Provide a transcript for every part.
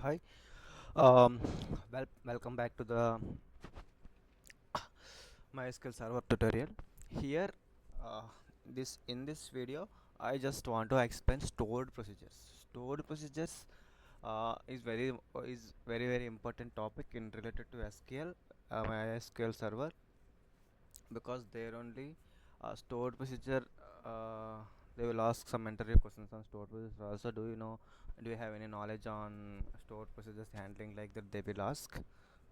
Hi. Um, welcome back to the MySQL Server tutorial. Here, in this video, I just want to explain stored procedures. Stored procedures is very important topic in related to SQL, MySQL Server, because there only stored procedure. They will ask some interview questions on stored procedures. Also, do you have any knowledge on stored procedures handling like that? They will ask,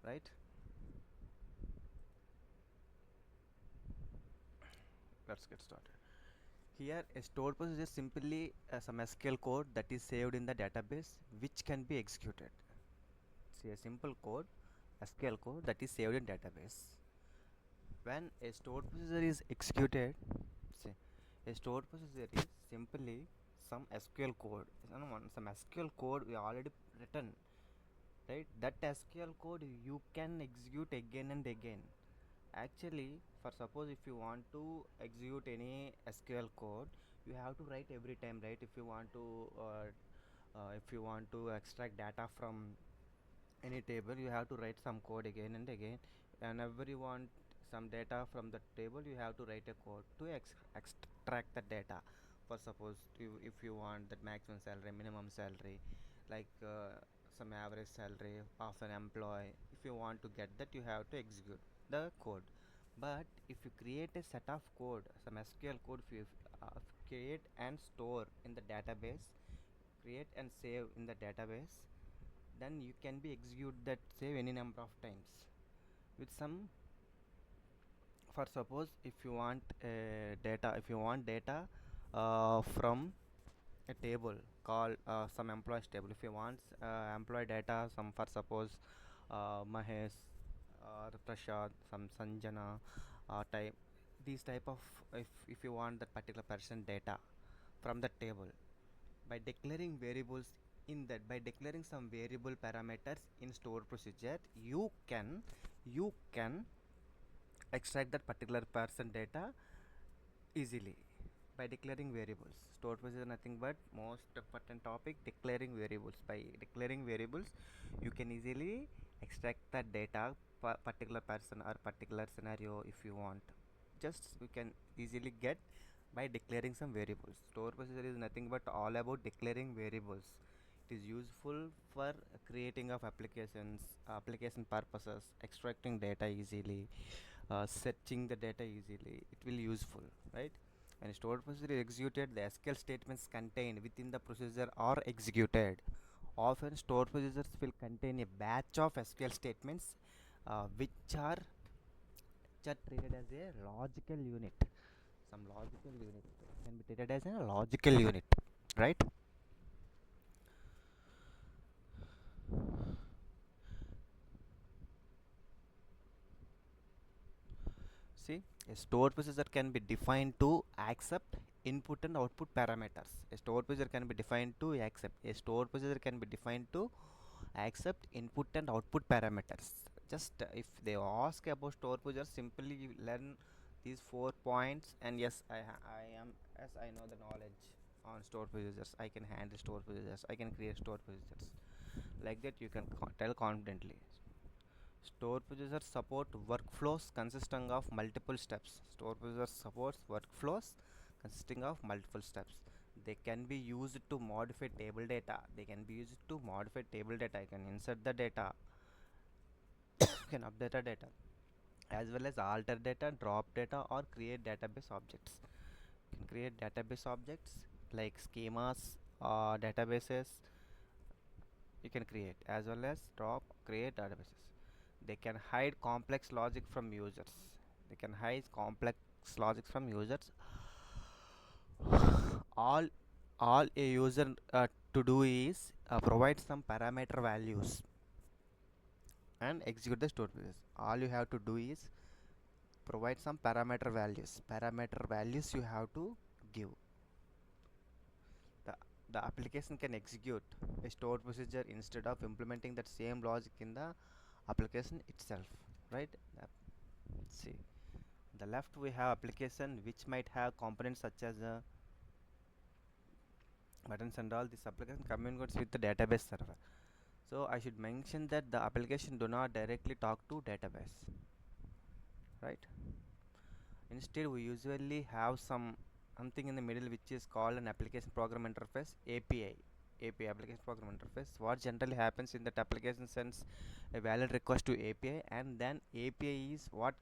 right? Let's get started. Here, a stored procedure is simply some SQL code that is saved in the database which can be executed. See, a simple code, SQL code that is saved in database. When a stored procedure is executed, see, a stored procedure is simply some SQL code. Some SQL code we already written, right? That SQL code you can execute again and again. Actually, for suppose if you want to execute any SQL code, you have to write every time, right? If you want to extract data from any table, you have to write some code again and again. Whenever you want some data from the table, you have to write a code to extract the data. For suppose if you want that maximum salary, minimum salary, like some average salary of an employee, if you want to get that, you have to execute the code. But if you create a set of code, some SQL code, if you create and store in the database, create and save in the database, then you can be execute that save any number of times with some. For suppose if you want data from a table called some employees table. If you want employee data, some for suppose Mahesh or Prashad, some Sanjana type, these type of, if you want that particular person data from the table, by declaring variables in that, by declaring some variable parameters in store procedure, you can extract that particular person data easily by declaring variables. Store procedure nothing but most important topic, declaring variables. By declaring variables, you can easily extract that data particular person or particular scenario. If you want, just you can easily get by declaring some variables. Store procedure is nothing but all about declaring variables. It is useful for creating of application purposes, extracting data easily, searching the data easily. It will useful, right? When stored procedure is executed, the SQL statements contained within the procedure are executed. Often stored procedures will contain a batch of SQL statements, which are treated as a logical unit. Some logical unit can be treated as a logical unit, right? See, a stored procedure can be defined to accept input and output parameters. A stored procedure can be defined to accept. A stored procedure can be defined to accept input and output parameters. Just if they ask about stored procedure, simply you learn these 4 points, and yes, I am, as I know the knowledge on stored procedures. I can handle stored procedures. I can create stored procedures. Like that, you can tell confidently. Store procedures support workflows consisting of multiple steps. Store procedures supports workflows consisting of multiple steps. They can be used to modify table data. They can be used to modify table data. You can insert the data. You can update the data, as well as alter data, drop data, or create database objects. You can create database objects like schemas, databases. You can create, as well as drop, create databases. They can hide complex logic from users. They can hide complex logic from users. all all a user to do is provide some parameter values and execute the stored process. All you have to do is provide some parameter values you have to give. The the application can execute a stored procedure instead of implementing that same logic in the application itself, right? See, the left we have application which might have components such as buttons and all. This application communicates with the database server. So I should mention that the application do not directly talk to database, right? Instead, we usually have something in the middle which is called an application program interface, API. API, application program interface. What generally happens in that application sends a valid request to API, and then API is what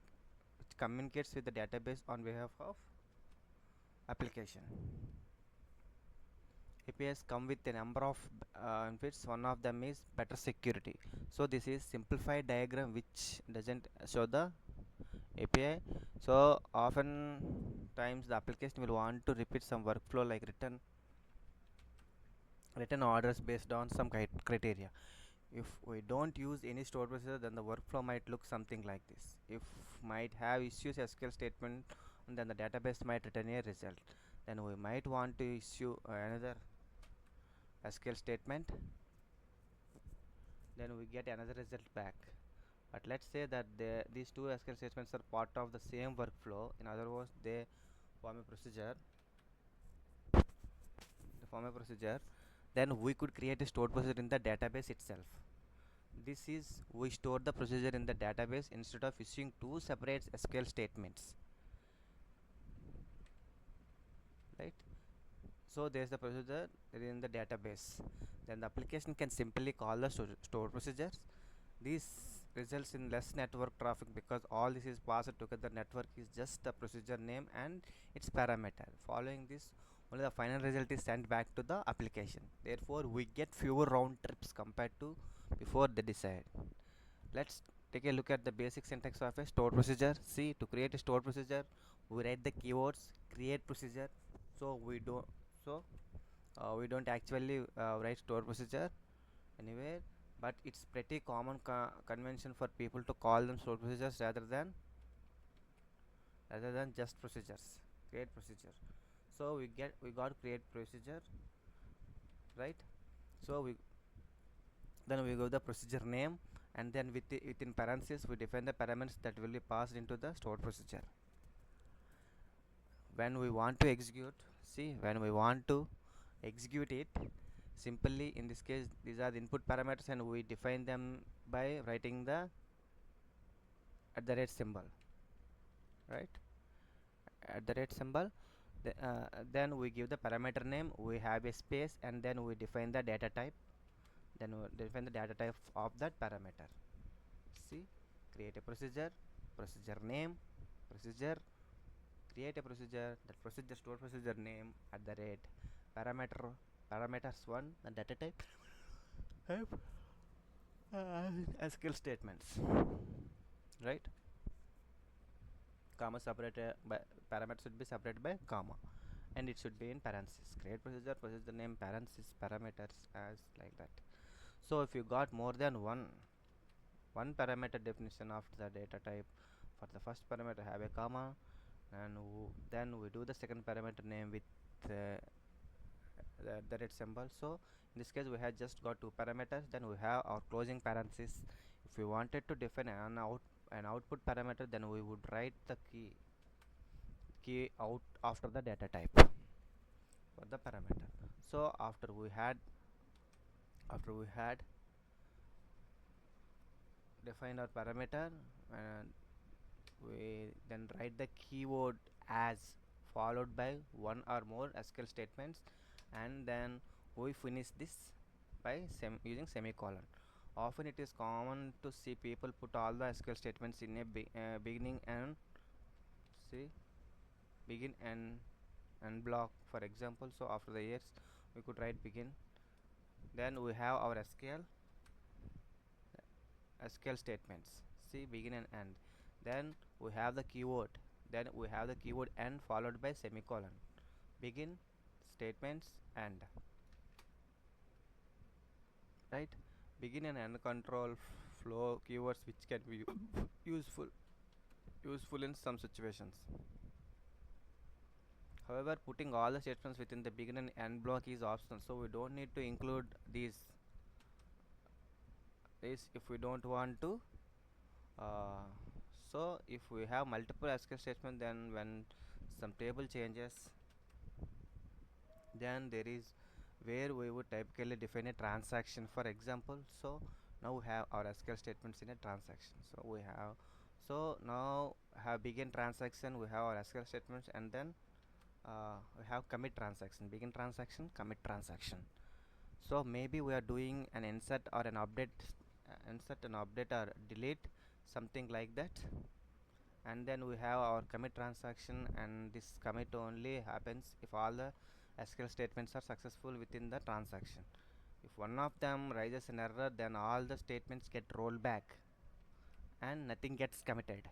communicates with the database on behalf of application. APIs come with a number of benefits. One of them is better security. So this is simplified diagram which doesn't show the API. So often times the application will want to repeat some workflow like written orders based on some criteria. If we don't use any stored procedure, then the workflow might look something like this. If might have issues SQL statement, and then the database might return a result. Then we might want to issue another SQL statement, then we get another result back. But let's say that these two SQL statements are part of the same workflow. In other words, they form a procedure. Then we could create a stored procedure in the database itself. This is, we store the procedure in the database instead of issuing two separate SQL statements, right? So there is the procedure in the database. Then the application can simply call the store procedures. This results in less network traffic because all this is passed together. Network is just the procedure name and its parameter. Following this, only the final result is sent back to the application. Therefore, we get fewer round trips compared to before they decide. Let's take a look at the basic syntax of a stored procedure. See, to create a stored procedure, we write the keywords create procedure. So we don't actually write stored procedure anywhere, but it's pretty common convention for people to call them stored procedures rather than just procedures. Create procedure. So we got create procedure, right? So we go the procedure name, and then within parentheses we define the parameters that will be passed into the stored procedure. When we want to execute, when we want to execute it, simply in this case these are the input parameters, and we define them by writing the @ symbol, right? @ symbol. Then we give the parameter name, we have a space, and then we define the data type. Then we define the data type of that parameter. See, create a procedure, procedure name, procedure, create a procedure, that procedure store procedure name @ parameter, parameters1, the data type, SQL statements, right? Comma separated by parameter should be separated by comma, and it should be in parentheses. Create procedure, procedure name, parentheses, parameters, as like that. So if you got more than one parameter definition of the data type, for the first parameter have a comma, and then we do the second parameter name with the red symbol. So in this case we have just got two parameters, then we have our closing parenthesis. If we wanted to define an output parameter, then we would write the key out after the data type for the parameter. So after we had defined our parameter, and we then write the keyword as, followed by one or more SQL statements, and then we finish this by using semicolon. Often it is common to see people put all the SQL statements in a beginning and see begin and block, for example. So after the years we could write begin, then we have our SQL statements, see begin and end. Then we have the keyword, end followed by semicolon, begin statements end, right? Begin and end control flow keywords which can be useful in some situations. However, putting all the statements within the begin and end block is optional, so we don't need to include these if we don't want to. uh, so if we have multiple SQL statements, then when some table changes, then there is where we would typically define a transaction, for example. So now we have our SQL statements in a transaction. So we have, so now have begin transaction, we have our SQL statements, and then we have commit transaction, begin transaction, commit transaction. So maybe we are doing an insert or an update, insert an update or delete, something like that. And then we have our commit transaction, and this commit only happens if all the SQL statements are successful within the transaction. If one of them raises an error, then all the statements get rolled back and nothing gets committed.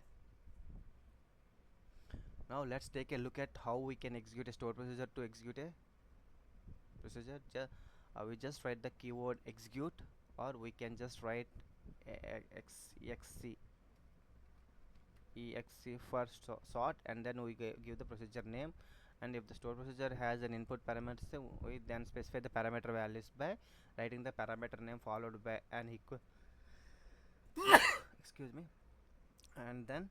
Now let's take a look at how we can execute a stored procedure. To execute a procedure, we just write the keyword execute, or we can just write exe for sort, and then we give the procedure name. And if the store procedure has an input parameter, so we then specify the parameter values by writing the parameter name followed by an equal excuse me, and then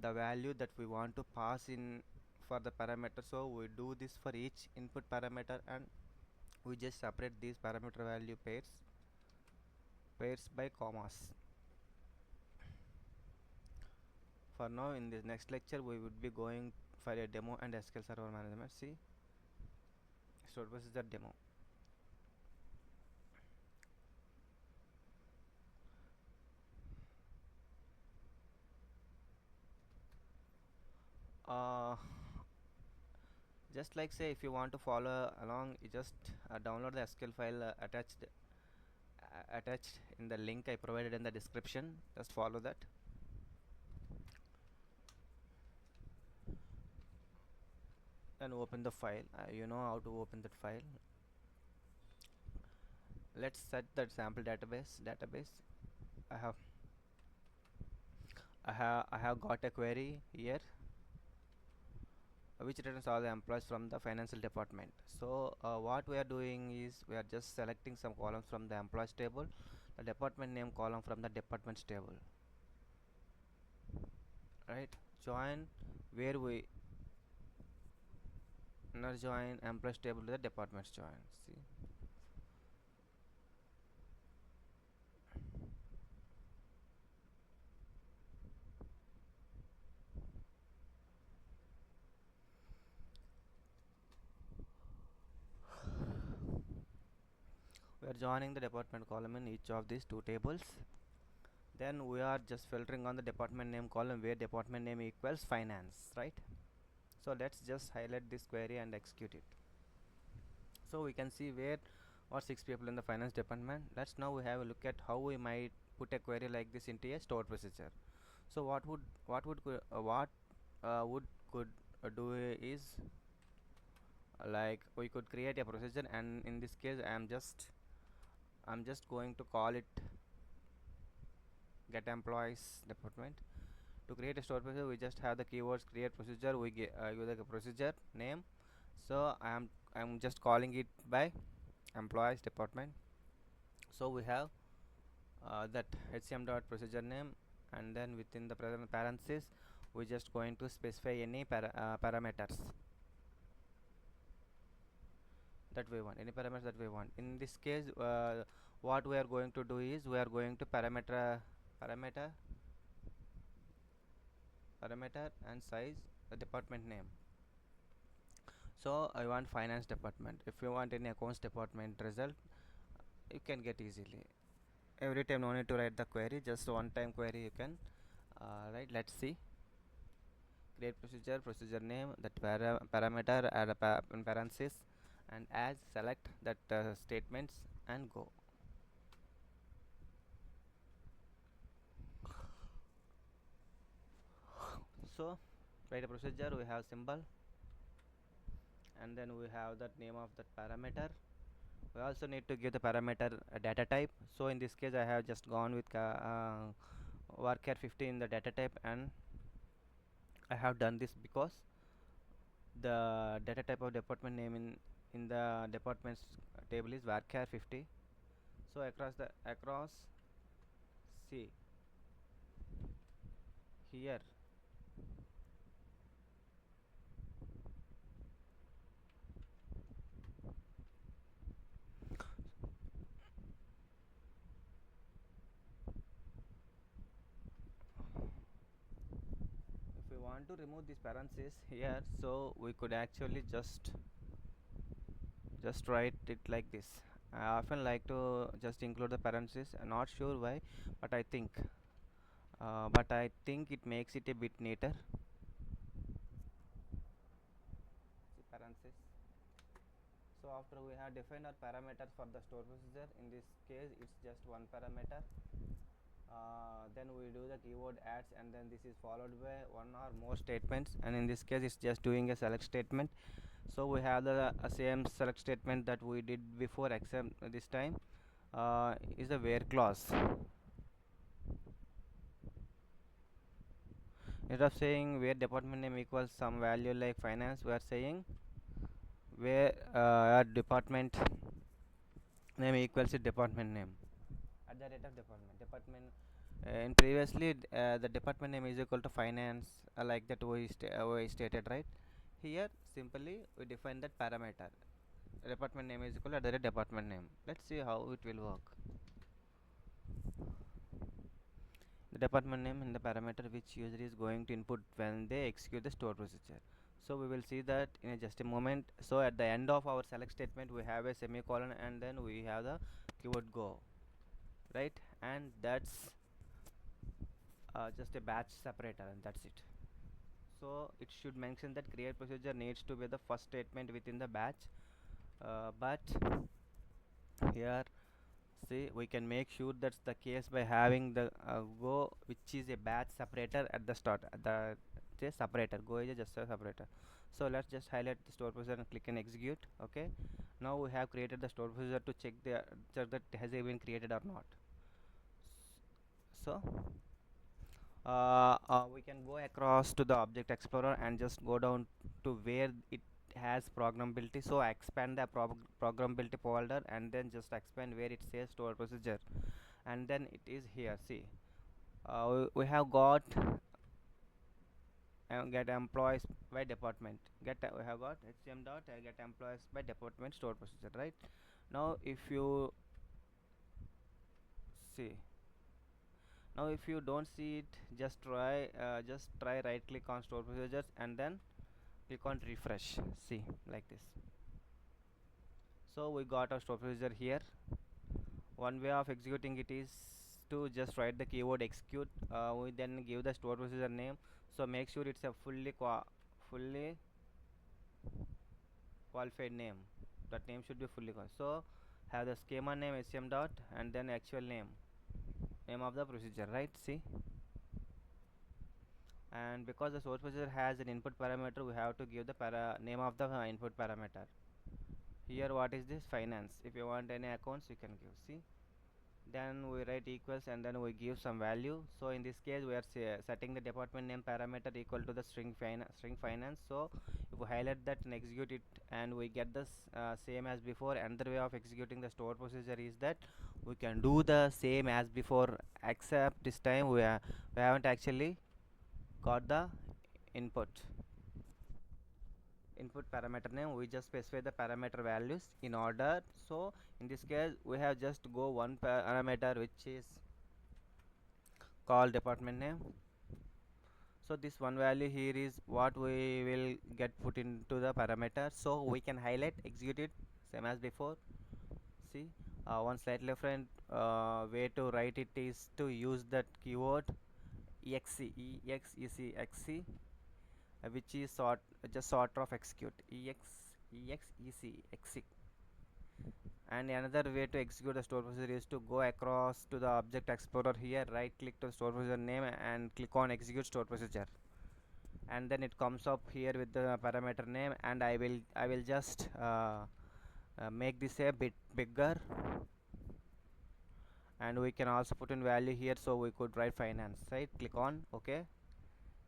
the value that we want to pass in for the parameter. So we do this for each input parameter, and we just separate these parameter value pairs by commas. For now, in this next lecture, we would be going for a demo and SQL Server Management. See, stored procedure demo. Uh, just like say, if you want to follow along, you just download the SQL file attached in the link I provided in the description. Just follow that. And open the file. You know how to open that file. Let's set that sample database. I have got a query here which returns all the employees from the financial department. So what we are doing is we are just selecting some columns from the employees table, the department name column from the departments table, right? Join where we inner join employees table to the departments join. See, we are joining the department column in each of these two tables. Then we are just filtering on the department name column where department name equals finance, right? So let's just highlight this query and execute it. So we can see where are 6 people in the finance department. Let's now we have a look at how we might put a query like this into a stored procedure. So what would could do is like we could create a procedure, and in this case I'm just going to call it get employees department. To create a stored procedure, we just have the keywords create procedure, we give the procedure name. So I'm just calling it by employees department. So we have that hcm dot procedure name, and then within the parenthesis we just going to specify any parameters that we want, any parameters that we want. In this case, what we are going to do is we are going to parameter and size the department name. So I want finance department. If you want any accounts department result, you can get easily. Every time no need to write the query, just one time query you can write. Let's see, create procedure name, that parameter, add a in parenthesis, and as select that statements and go. So write a procedure, we have symbol, and then we have that name of that parameter. We also need to give the parameter a data type. So in this case I have just gone with varchar 50 in the data type, and I have done this because the data type of department name in the departments table is varchar 50. So across see here want to remove this parenthesis here, so we could actually just write it like this. I often like to just include the parenthesis. I'm not sure why, but I think it makes it a bit neater. See, parenthesis. So after we have defined our parameters for the store procedure, in this case it's just one parameter. Then we do the keyword adds, and then this is followed by one or more statements, and in this case it's just doing a select statement. So we have the same select statement that we did before, except this time is a where clause. Instead of saying where department name equals some value like finance, we are saying where department name equals to department name at the rate of department. In previously the department name is equal to finance, like that we stated, right? Here simply we define that parameter, department name is equal to at the rate department name. Let's see how it will work. The department name in the parameter which user is going to input when they execute the store procedure. So we will see that in just a moment. So at the end of our select statement we have a semicolon, and then we have the keyword go, right? And that's just a batch separator, and that's it. So it should mention that create procedure needs to be the first statement within the batch, but here, see, we can make sure that's the case by having the go, which is a batch separator at the start. The separator go is just a separator. So let's just highlight the store procedure and click and execute. Okay, now we have created the store procedure to check that has it been created or not. So we can go across to the object explorer and just go down to where it has programmability. So I expand the programmability folder, and then just expand where it says store procedure, and then it is here. See, we have got get employees by department. We have got hcm dot get employees by department store procedure, right? Now if you see, now if you don't see it, just try right click on store procedures and then click on refresh. See, like this. So we got our store procedure here. One way of executing it is to just write the keyword execute. We then give the store procedure name. So make sure it's a fully qualified name. That name should be fully qualified. So have the schema name hcm dot and then actual name of the procedure, right? See, and because the source procedure has an input parameter, we have to give the name of the input parameter. Here what is this? Finance. If you want any accounts you can give. See, then we write equals and then we give some value. So in this case we are setting the department name parameter equal to the string finance. So if we highlight that and execute it, and we get this same as before. Another way of executing the store procedure is that we can do the same as before, except this time we haven't actually got the input parameter name. We just specify the parameter values in order. So in this case we have just go one parameter which is called department name. So this one value here is what we will get put into the parameter. So we can highlight, execute it same as before. See, one slightly different way to write it is to use that keyword exec, which is sort of execute exec. And another way to execute the store procedure is to go across to the object explorer here, right click to the store procedure name and click on execute store procedure, and then it comes up here with the parameter name. And I will just make this a bit bigger, and we can also put in value here. So we could write finance, right? Click on OK.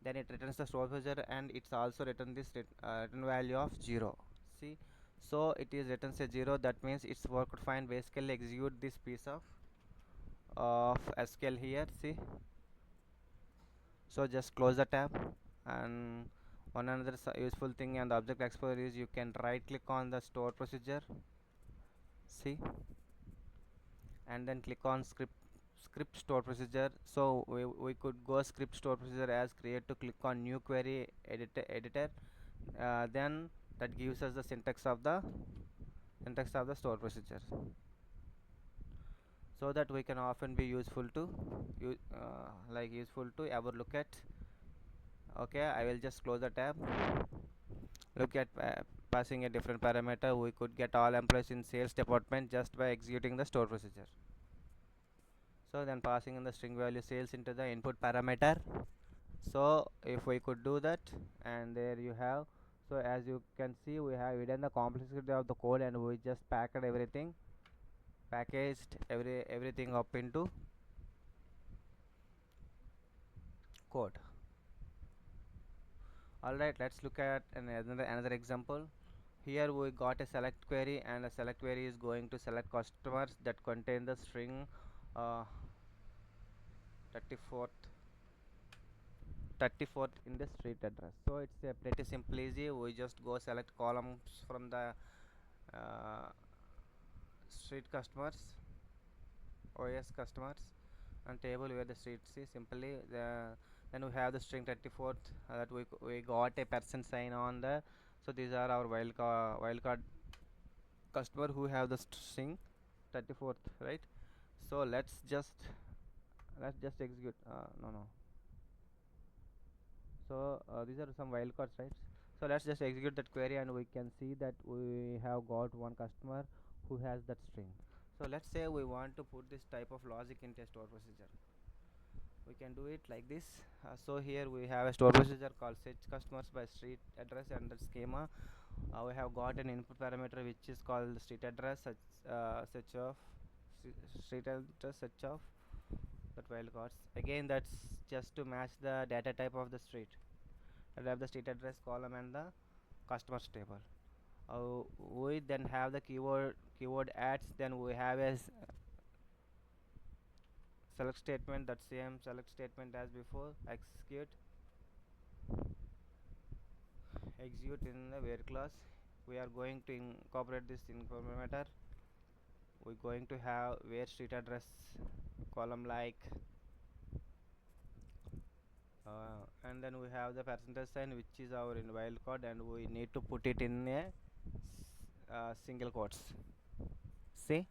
Then it returns the store procedure, and it's also written this return value of 0. See, so it is returns a 0. That means it's worked fine. Basically execute this piece of SQL here. See, so just close the tab. And one another useful thing on the object explorer is you can right click on the store procedure. See, and then click on script store procedure. So we could go script store procedure as create to click on new query editor, then that gives us the syntax of the store procedure, so that we can often be useful to useful to ever look at. Okay, I will just close the tab. Look at passing a different parameter. We could get all employees in sales department just by executing the store procedure. So then passing in the string value sales into the input parameter. So if we could do that, and there you have. So as you can see, we have hidden the complexity of the code, and we just packaged everything up into code. Alright, let's look at another example. Here we got a select query, and a select query is going to select customers that contain the string uh, 34th 34th in the street address. So it's a pretty simple easy. We just go select columns from the uh, street customers, OS customers, and table where the street is simply then we have the string 34th, that we got a percent sign on the. So these are our wildcard customer who have the string 34th, right? So let's just execute. No. So these are some wildcards, right? So let's just execute that query, and we can see that we have got one customer who has that string. So let's say we want to put this type of logic into a store procedure. We can do it like this. So here we have a store procedure called search customers by street address and the schema. We have got an input parameter which is called street address search of street address search of that wildcards. Again, that's just to match the data type of the street. I have the street address column and the customers table. We then have the keyword adds. Then we have a select statement, that same select statement as before. Execute in the where class. We are going to incorporate this parameter. We're going to have where street address column like, and then we have the percentage sign which is our in wildcard, and we need to put it in a single quotes. See,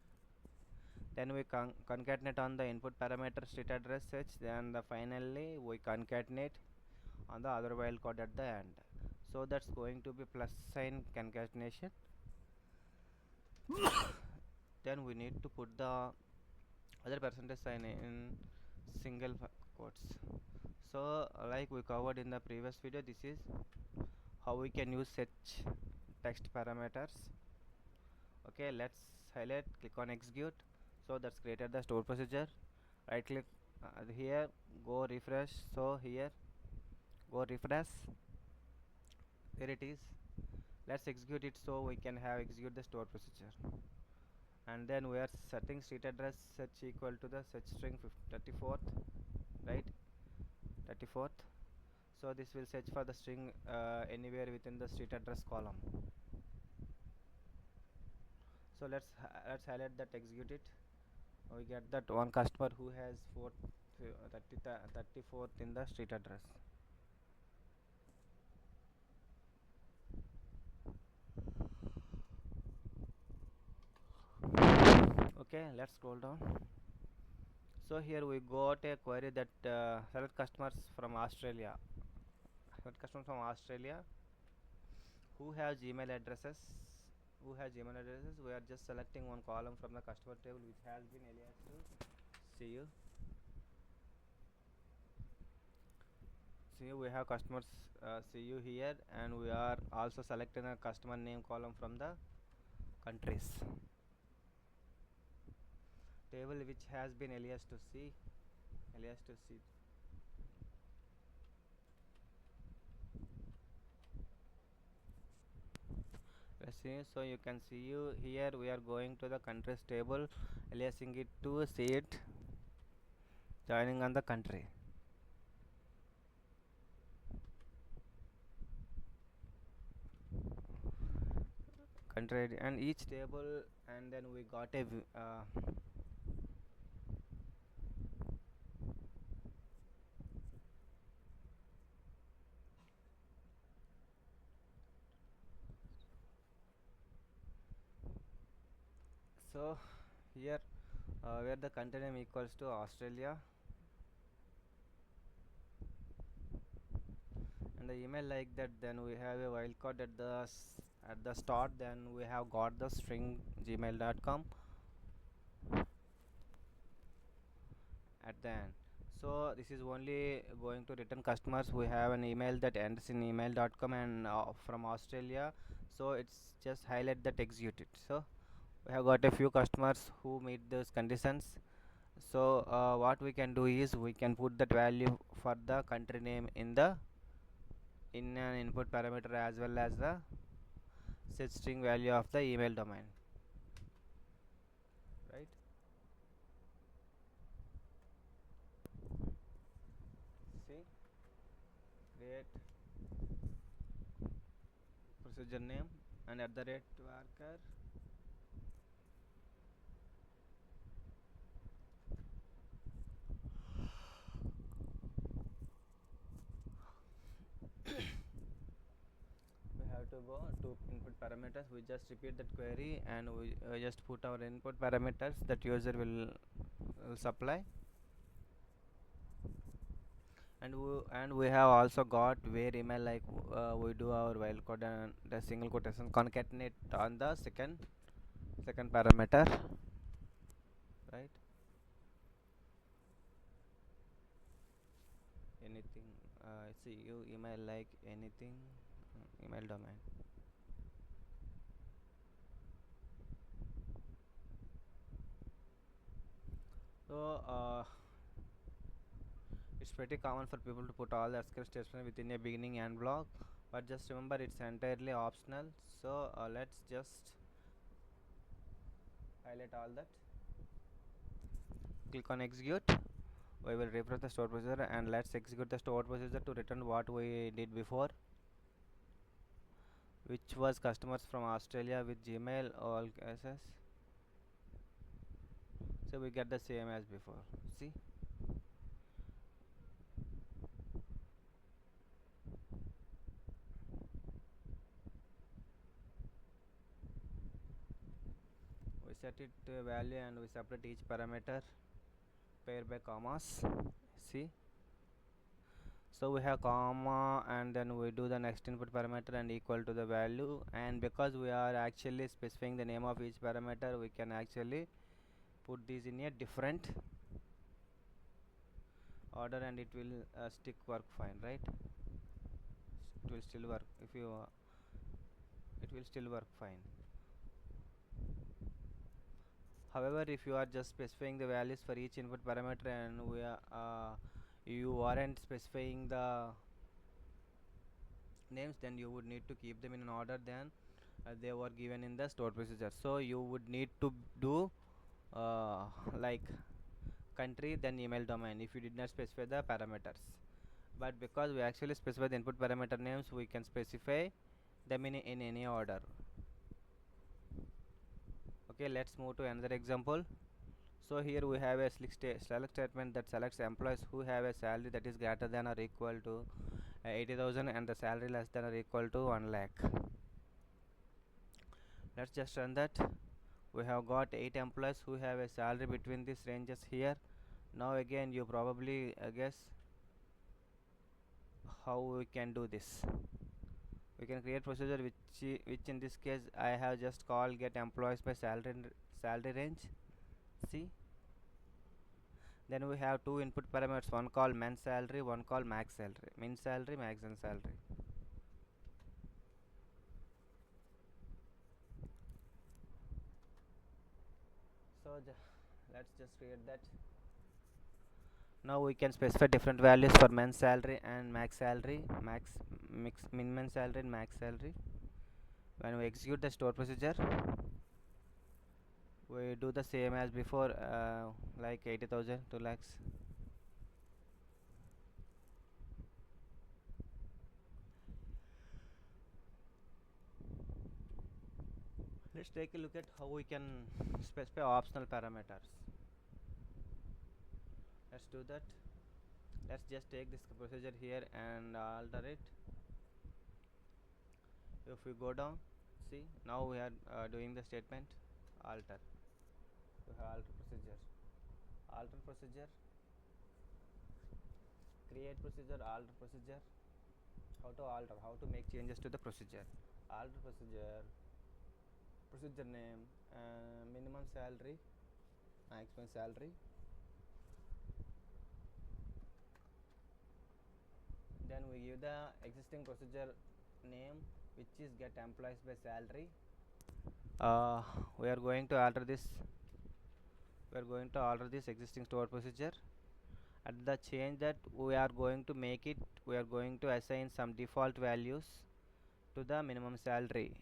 then we concatenate on the input parameter street address search, then finally we concatenate on the other wildcard at the end. So that's going to be plus sign concatenation. Then we need to put the other percentage sign in single quotes. So like we covered in the previous video, this is how we can use search text parameters. Okay, let's highlight, click on execute. So that's created the store procedure. Right click here, go refresh. So here go refresh, there it is. Let's execute it so we can have execute the store procedure. And then we are setting street address search equal to the search string 34th, right? 34th. So this will search for the string anywhere within the street address column. So let's highlight that, execute it. We get that one customer who has 34th in the street address. Okay, let's scroll down. So here we got a query that select customers from Australia. Select customers from Australia who have Gmail addresses. We are just selecting one column from the customer table which has been aliased to CU. See, we have customers CU here, and we are also selecting a customer name column from the countries table which has been aliased to C. Let's see. So you can see you here. We are going to the countries table, aliasing it to see it, joining on the country. Country and each table, and then we got a So here where the country name equals to Australia and the email like that, then we have a wildcard at at the start, then we have got the string gmail.com at the end. So this is only going to return customers who have an email that ends in email.com and from Australia. So it's just highlight that execute it. So we have got a few customers who meet those conditions. So what we can do is we can put that value for the country name in an input parameter as well as the set string value of the email domain, right? See, create procedure name and at the rate varchar. We have to go to input parameters. We just repeat that query and we just put our input parameters that user will supply. And we have also got where email, like we do our while code and the single quotation concatenate on the second parameter, right? Anything, see you email like anything, email domain. So it's pretty common for people to put all the SQL statements within a beginning and block, but just remember it's entirely optional. So let's just highlight all that, click on execute. We will refresh the stored procedure and let's execute the stored procedure to return what we did before, which was customers from Australia with Gmail all cases. So we get the same as before. See, we set it value and we separate each parameter pair by commas. See, so we have comma and then we do the next input parameter and equal to the value, and because we are actually specifying the name of each parameter, we can actually put these in a different order and it will stick work fine, right? It will still work if you it will still work fine. However, if you are just specifying the values for each input parameter and you aren't specifying the names, then you would need to keep them in an order than they were given in the stored procedure. So you would need to do uh, like country then email domain if you did not specify the parameters, but because we actually specify the input parameter names, we can specify them in any order. Okay, let's move to another example. So here we have a select statement that selects employees who have a salary that is greater than or equal to 80,000 and the salary less than or equal to 1 lakh. Let's just run that. We have got 8 employees who have a salary between these ranges here. Now again you probably guess how we can do this. We can create procedure which in this case I have just called get employees by salary range. See, then we have two input parameters, one called min salary, one called max salary, min salary, maximum salary. So let's just create that. Now we can specify different values for min salary and max salary, min salary and max salary. When we execute the store procedure, we do the same as before, like 80,000 2 lakhs. Let's take a look at how we can specify optional parameters. Let's do that. Let's just take this procedure here and alter it. If we go down, see, now we are doing the statement alter. we have alter procedure, create procedure, alter procedure. How to alter, how to make changes to the procedure. Alter procedure, procedure name, minimum salary, maximum salary. Then we give the existing procedure name, which is get employees by salary. We are going to alter this, existing store procedure. At the change that we are going to make it, we are going to assign some default values to the minimum salary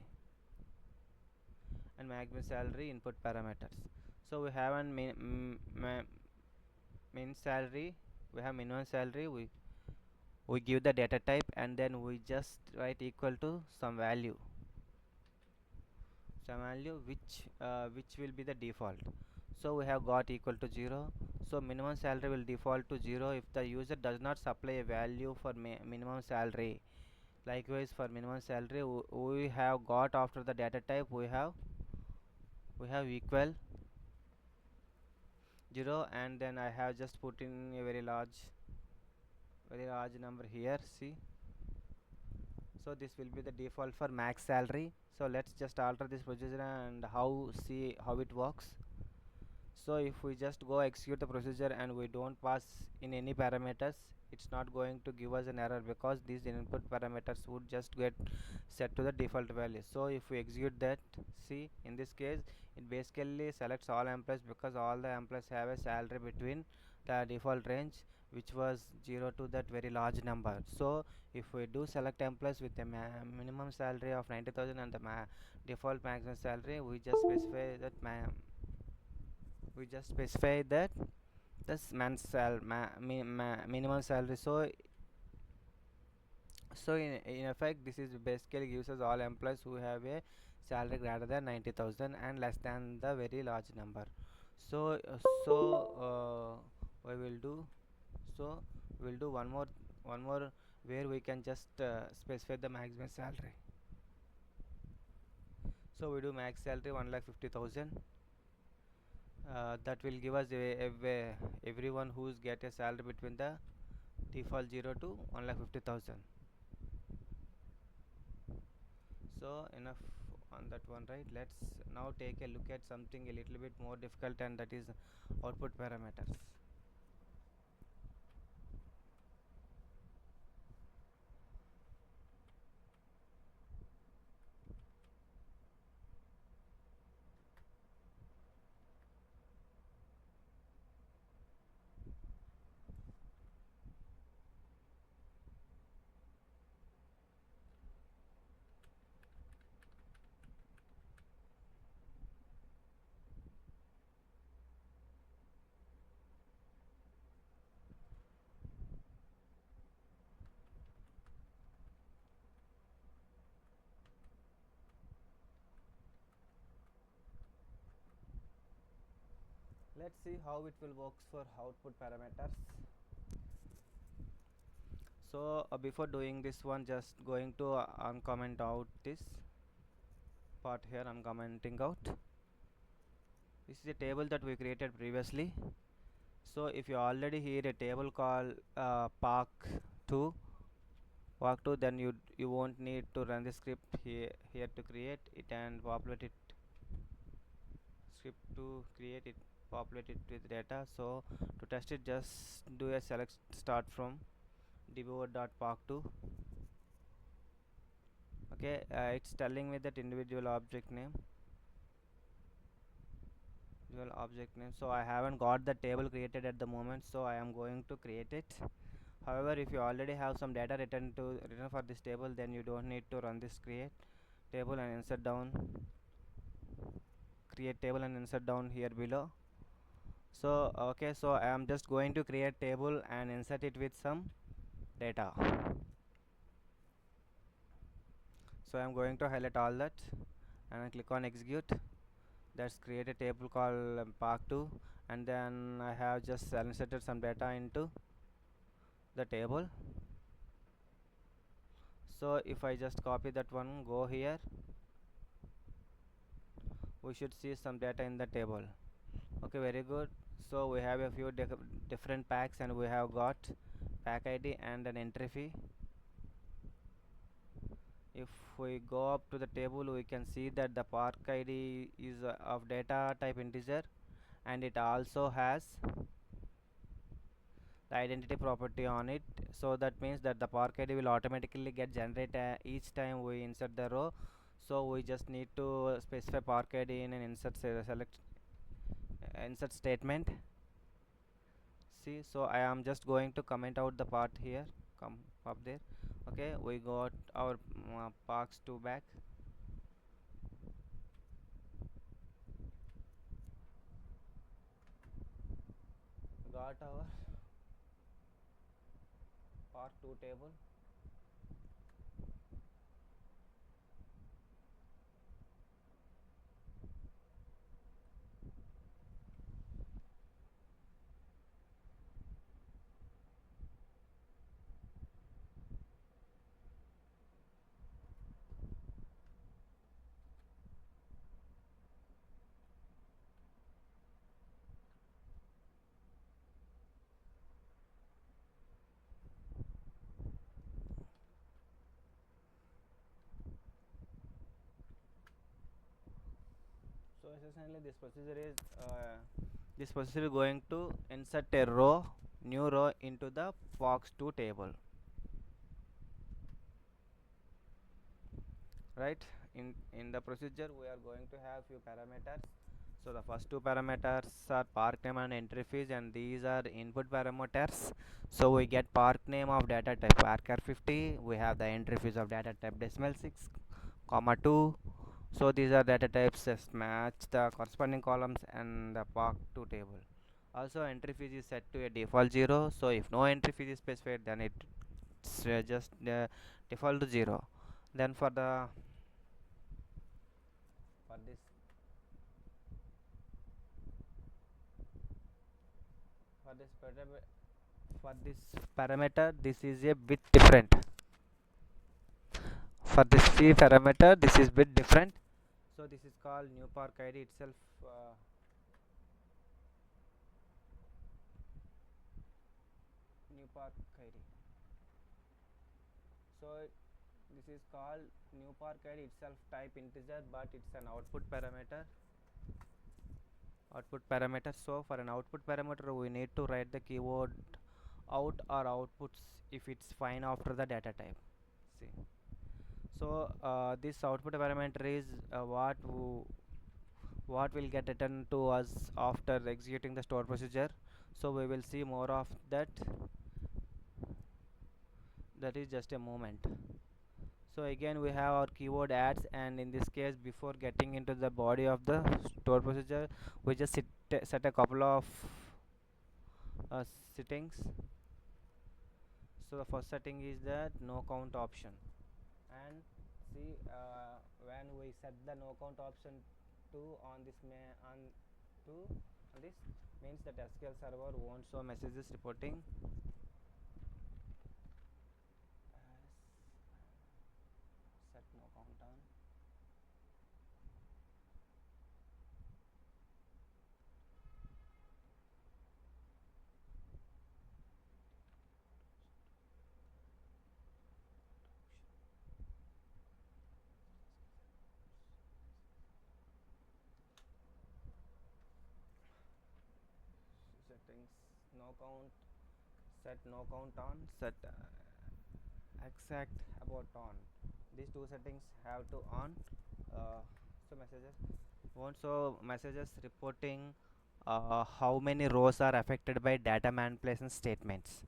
and maximum salary input parameters. So we have an min salary, we have minimum salary, we give the data type, and then we just write equal to some value, which will be the default. So we have got equal to 0. So minimum salary will default to 0 if the user does not supply a value for minimum salary. Likewise, for minimum salary, we have got after the data type, we have equal 0, and then I have just put in a very large number here. See, so this will be the default for max salary. So let's just alter this procedure and see how it works. So if we just go execute the procedure and we don't pass in any parameters, it's not going to give us an error, because these input parameters would just get set to the default value. So if we execute that, see, in this case it basically selects all employees, because all the employees have a salary between the default range, which was 0 to that very large number. So if we do select employees with a minimum salary of 90,000 and the default maximum salary, we just specify that this minimum salary. So in effect, this is basically gives us all employees who have a salary greater than 90,000 and less than the very large number. So we will do one more where we can just specify the maximum salary. So we do max salary 1,50,000. That will give us everyone who's get a salary between the default 0 to 1,50,000. So enough on that one, right? Let's now take a look at something a little bit more difficult, and that is output parameters. Let's see how it will works for output parameters. So before doing this one, just going to uncomment out this part here. I'm commenting out. This is a table that we created previously. So if you already hear a table called park2, then you won't need to run the script here to create it and populate it. Script to create it, populate it with data. So to test it, just do a select start from developer.park2. Okay, it's telling me that individual object name. So I haven't got the table created at the moment, so I am going to create it. However, if you already have some data written for this table, then you don't need to run this create table and insert down here below. So okay, so I am just going to create table and insert it with some data. So I am going to highlight all that and I click on execute. That's create a table called park2, and then I have just inserted some data into the table. So if I just copy that one, go here, we should see some data in the table. Okay, very good. So we have a few different packs, and we have got pack ID and an entry fee. If we go up to the table, we can see that the park ID is of data type integer, and it also has the identity property on it. So that means that the park ID will automatically get generated each time we insert the row. So we just need to specify park ID in an insert statement. See, so I am just going to comment out the part here, come up there. Okay, we got our parks 2 back. Got our park 2 table. So essentially this procedure is going to insert a new row into the box 2 table, right? In the procedure we are going to have few parameters. So the first two parameters are park name and entry fees, and these are input parameters. So we get park name of data type varchar 50, we have the entry fees of data type decimal 6 comma 2. So these are data types that match the corresponding columns and the park 2 table. Also entry fees is set to a default 0, so if no entry fees is specified, then it's just default to 0. Then for this for this for this parameter, this is a bit different. For this fee parameter, this is bit different. So this is called new park ID itself. New park ID. So this is called new park ID itself type integer, but it's an output parameter. So for an output parameter, we need to write the keyword out or outputs if it's fine after the data type. See, so this output parameter is what will get returned to us after executing the store procedure. So we will see more of that. That is just a moment. So again we have our keyword adds, and in this case, before getting into the body of the store procedure, we just set a couple of uh, settings. So the first setting is that no count option, and see, when we set the no count option to on this on this means that SQL server won't show messages reporting set no count on. Settings no count, set no count on, set exact about on. These two settings have to on. So messages won't show messages reporting how many rows are affected by data manipulation statements.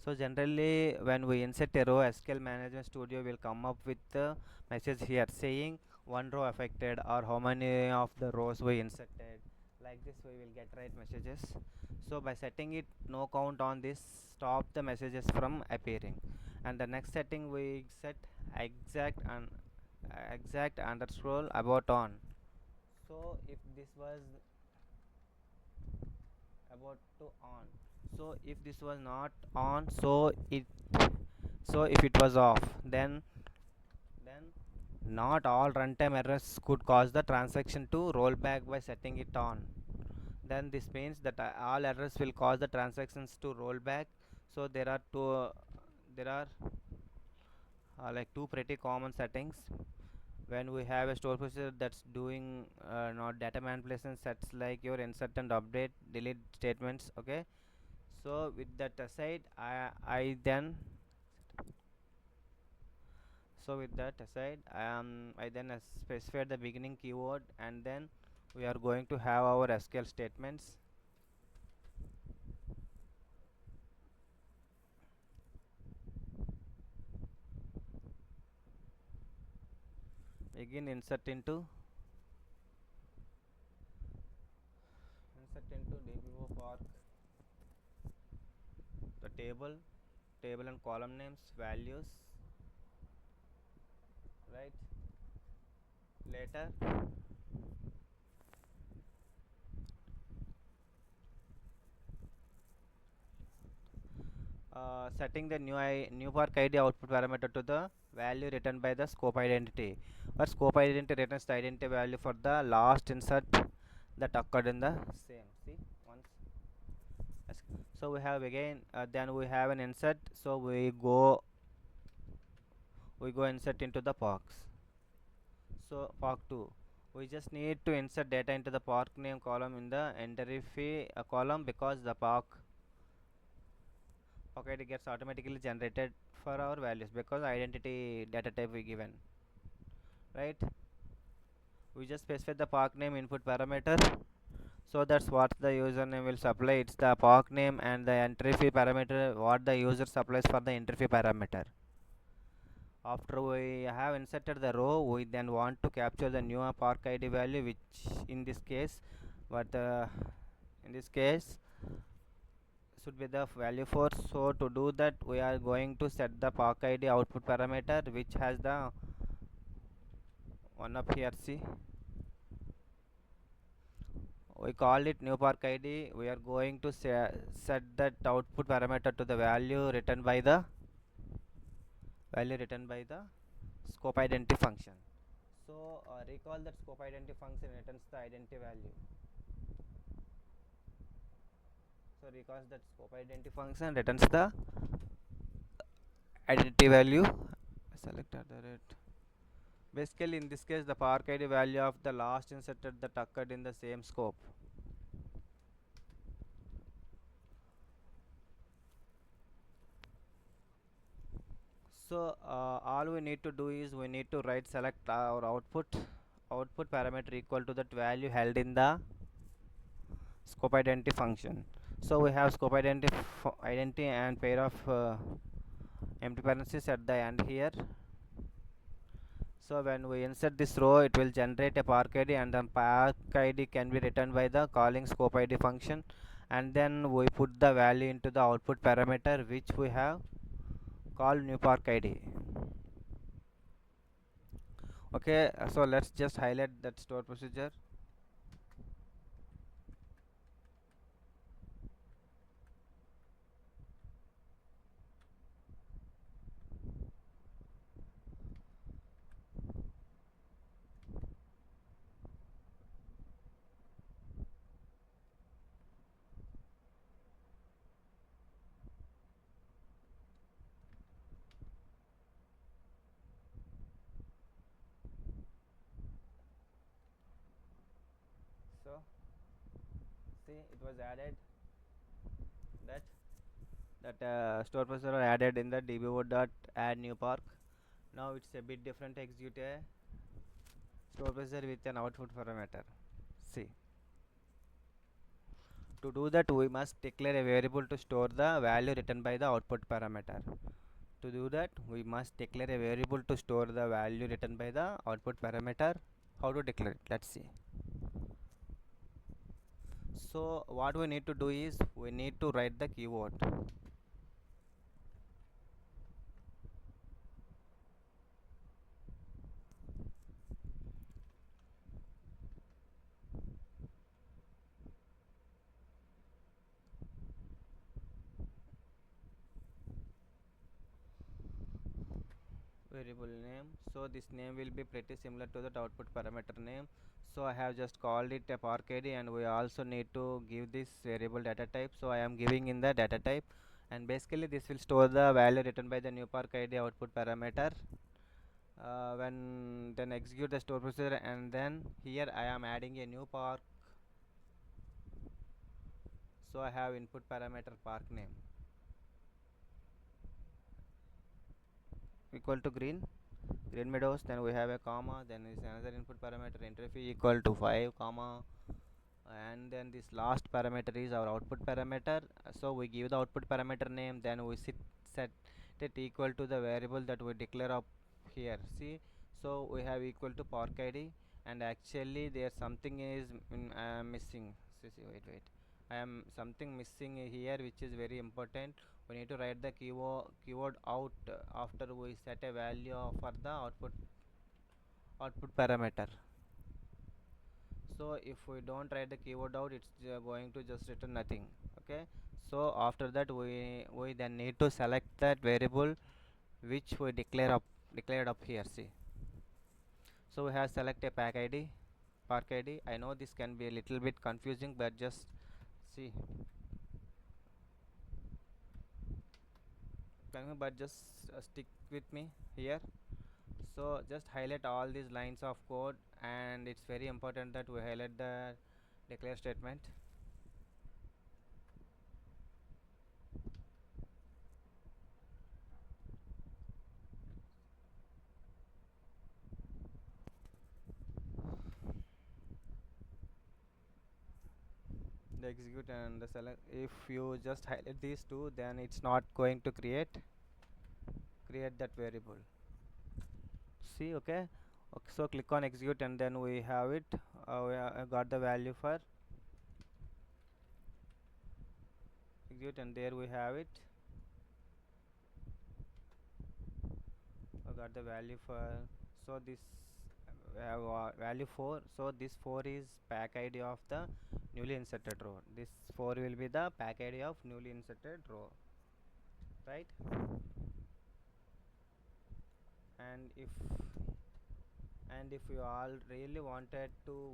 So generally when we insert a row, SQL Management Studio will come up with the message here saying one row affected or how many of the rows we inserted. Like this we will get right messages. So by setting it no count on this, stop the messages from appearing. And the next setting we set exact underscore about on. So if this was about to on, so if this was not on, so if it was off, then not all runtime errors could cause the transaction to roll back by setting it on. then this means that all errors will cause the transactions to roll back. So there are there are like two pretty common settings when we have a store procedure that's doing not data manipulation sets like your insert and update delete statements. Okay, so with that aside, I then so with that aside I then specify the beginning keyword, and then we are going to have our SQL statements. Again insert into dbo park the table and column names values, right? Later setting the new park id output parameter to the value returned by the scope identity, where scope identity returns the identity value for the last insert that occurred in the same. See, once so we have again then we have an insert, so we go insert into the parks. So park 2, we just need to insert data into the park name column in the entry fee column, because the park id gets automatically generated for our values because identity data type we given, right? We just specify the park name input parameter, so that's what the username will supply. It's the park name, and the entry fee parameter what the user supplies for the entry fee parameter. After we have inserted the row, we then want to capture the new park id value, which in this case but in this case should be the value 4. So to do that, we are going to set the park id output parameter, which has the one up here. See, we call it new park id. We are going to set that output parameter to the value written by the scope identity function. So recall that scope identity function returns the identity value. So recall that scope identity function returns the identity value. Select at the rate. Basically, in this case, the park id value of the last inserted that occurred in the same scope. So all we need to do is we need to write select our output parameter equal to that value held in the scope identity function. So we have scope identity and pair of empty parentheses at the end here. So when we insert this row, it will generate a park id, and then park id can be returned by the calling scope id function, and then we put the value into the output parameter, which we have called new park id. Okay, so let's just highlight that store procedure. So see, it was added that store procedure added in the dbo dot add new park. Now it's a bit different to execute a store procedure with an output parameter. See, to do that, we must declare a variable to store the value written by the output parameter. To do that, we must declare a variable to store the value written by the output parameter. How to declare it? Let's see. So what we need to do is we need to write the keyword. Variable name, so this name will be pretty similar to that output parameter name. So I have just called it a park id, and we also need to give this variable data type, so I am giving in the data type, and basically this will store the value written by the new park id output parameter. When then execute the store procedure, and then here I am adding a new park, so I have input parameter park name equal to green meadows, then we have a comma, then is another input parameter entry fee equal to 5 comma, and then this last parameter is our output parameter. So we give the output parameter name, then we set it equal to the variable that we declare up here. See, so we have equal to park id, and actually there something is missing. See, wait, I am something missing here, which is very important. We need to write the keyword out after we set a value for the output parameter. So if we don't write the keyword out, it's going to just return nothing. Okay, so after that we then need to select that variable which we declared up here. See, so we have select a park id. I know this can be a little bit confusing, but just see, but just stick with me here. So just highlight all these lines of code, and it's very important that we highlight the declare statement. The execute and the select. If you just highlight these two, then it's not going to create that variable. See, okay. Okay, so click on execute, and then we have it. We got the value for execute, and there we have it. I got the value for, so this we have value 4, so this 4 is pack id of the newly inserted row. This 4 will be the pack id of newly inserted row, right? And if you all really wanted to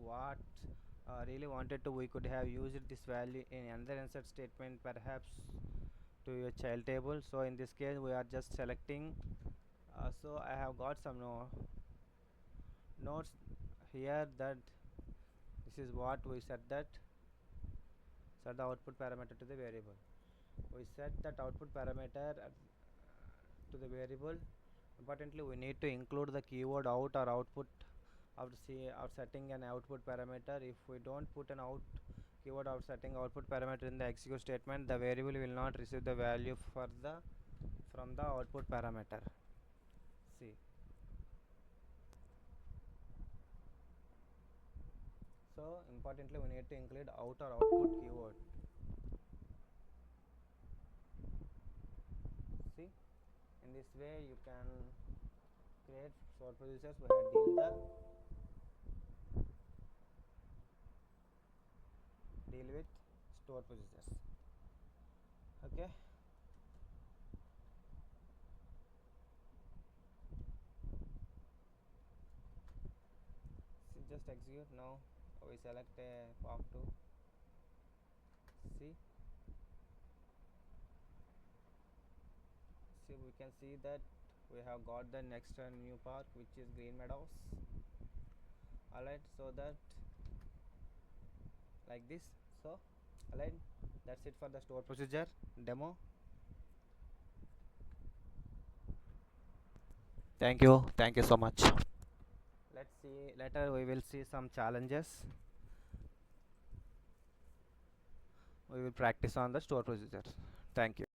we could have used this value in another insert statement, perhaps to your child table. So in this case we are just selecting, so I have got some notes here, that this is what we set the output parameter to the variable. We set that output parameter to the variable. Importantly, we need to include the keyword out or output of setting an output parameter. If we don't put an keyword out setting output parameter in the execute statement, the variable will not receive the value from the output parameter. See, so importantly we need to include out or output keyword. See, in this way you can create short procedures. We have deal with store procedures. Okay, so just execute. Now we select a park 2. See, we can see that we have got the next new park, which is green meadows. Alright, so that like this. So alright, that's it for the store procedure demo. Thank you so much. Let's see, later we will see some challenges. We will practice on the store procedure. Thank you.